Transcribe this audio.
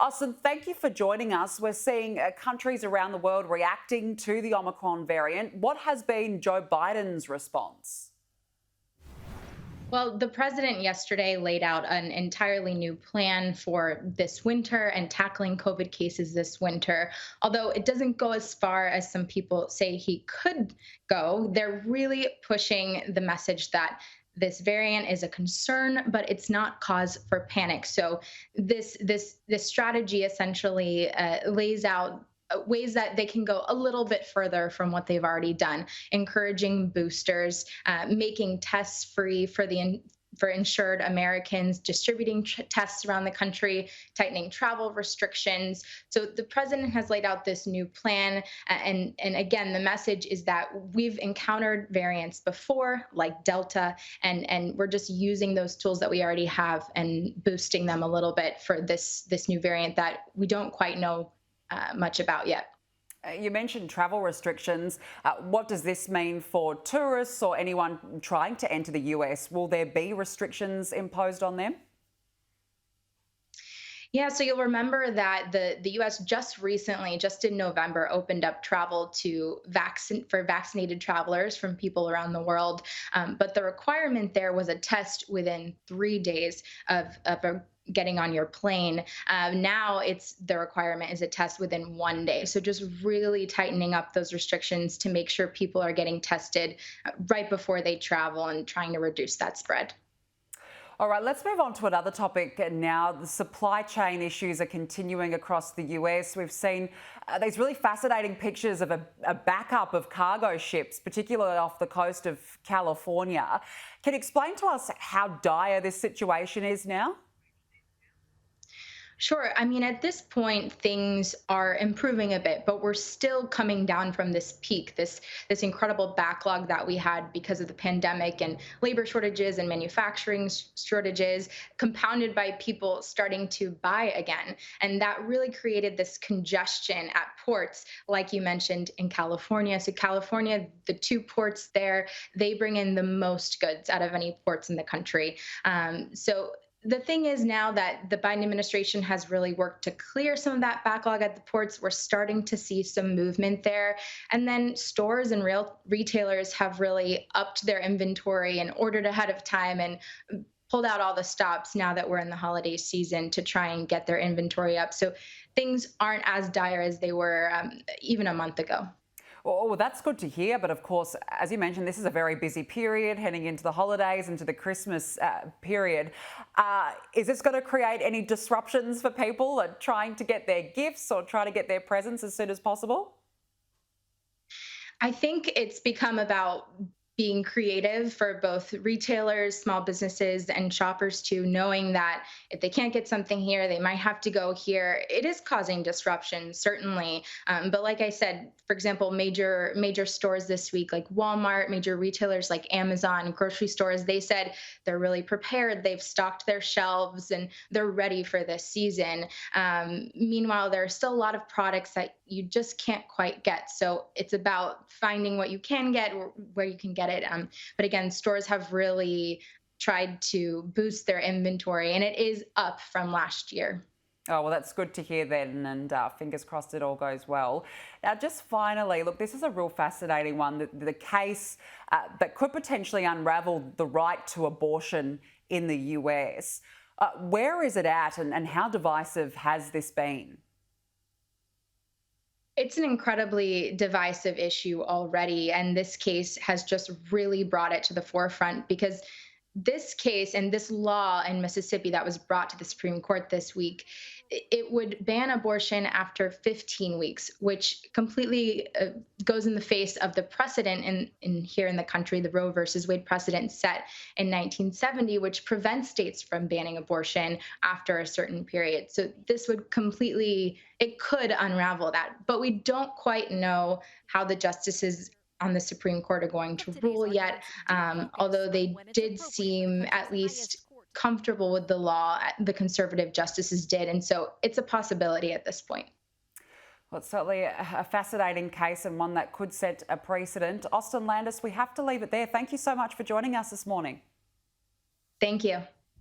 Austin, thank you for joining us. We're seeing countries around the world reacting to the Omicron variant. What has been Joe Biden's response? Well, the president yesterday laid out an entirely new plan for this winter and tackling COVID cases this winter. Although it doesn't go as far as some people say he could go, they're really pushing the message that this variant is a concern, but it's not cause for panic. So this strategy essentially lays out ways that they can go a little bit further from what they've already done, encouraging boosters, making tests free for insured Americans, distributing tests around the country, tightening travel restrictions. So the president has laid out this new plan, and again, the message is that we've encountered variants before, like Delta, and we're just using those tools that we already have and boosting them a little bit for this new variant that we don't quite know much about yet. You mentioned travel restrictions. What does this mean for tourists or anyone trying to enter the US? Will there be restrictions imposed on them? Yeah, so you'll remember that the US just recently, just in November, opened up travel to for vaccinated travelers from people around the world. But the requirement there was a test within 3 days of getting on your plane. Now it's the requirement is a test within 1 day. So just really tightening up those restrictions to make sure people are getting tested right before they travel and trying to reduce that spread. All right, let's move on to another topic now. The supply chain issues are continuing across the US. We've seen these really fascinating pictures of a backup of cargo ships, particularly off the coast of California. Can you explain to us how dire this situation is now? Sure. I mean, at this point, things are improving a bit, but we're still coming down from this peak, this incredible backlog that we had because of the pandemic and labor shortages and manufacturing shortages, compounded by people starting to buy again. And that really created this congestion at ports, like you mentioned in California. So California, the two ports there, they bring in the most goods out of any ports in the country. So the thing is now that the Biden administration has really worked to clear some of that backlog at the ports, we're starting to see some movement there. And then stores and real retailers have really upped their inventory and ordered ahead of time and pulled out all the stops now that we're in the holiday season to try and get their inventory up. So things aren't as dire as they were even a month ago. Well, that's good to hear. But of course, as you mentioned, this is a very busy period heading into the holidays, into the Christmas period. Is this going to create any disruptions for people trying to get their gifts or try to get their presents as soon as possible? I think it's become about being creative for both retailers, small businesses, and shoppers too, knowing that if they can't get something here, they might have to go here. It is causing disruption, certainly. But like I said, for example, major stores this week, like Walmart, major retailers like Amazon, grocery stores, they said they're really prepared. They've stocked their shelves and they're ready for this season. Meanwhile, there are still a lot of products that you just can't quite get. So it's about finding what you can get or where you can get it. But again, stores have really tried to boost their inventory, and it is up from last year. Oh, well, that's good to hear then, and fingers crossed it all goes well. Now, just finally, look, this is a real fascinating one, the case that could potentially unravel the right to abortion in the US. Where is it at, and how divisive has this been? It's an incredibly divisive issue already, and this case has just really brought it to the forefront because this case and this law in Mississippi that was brought to the Supreme Court this week, it would ban abortion after 15 weeks, which completely goes in the face of the precedent in here in the country, the Roe versus Wade precedent set in 1970, which prevents states from banning abortion after a certain period. So this would it could unravel that, but we don't quite know how the justices on the Supreme Court are going to rule yet, although they did seem at least comfortable with the law, the conservative justices did. And so it's a possibility at this point. Well, it's certainly a fascinating case and one that could set a precedent. Austin Landis, we have to leave it there. Thank you so much for joining us this morning. Thank you.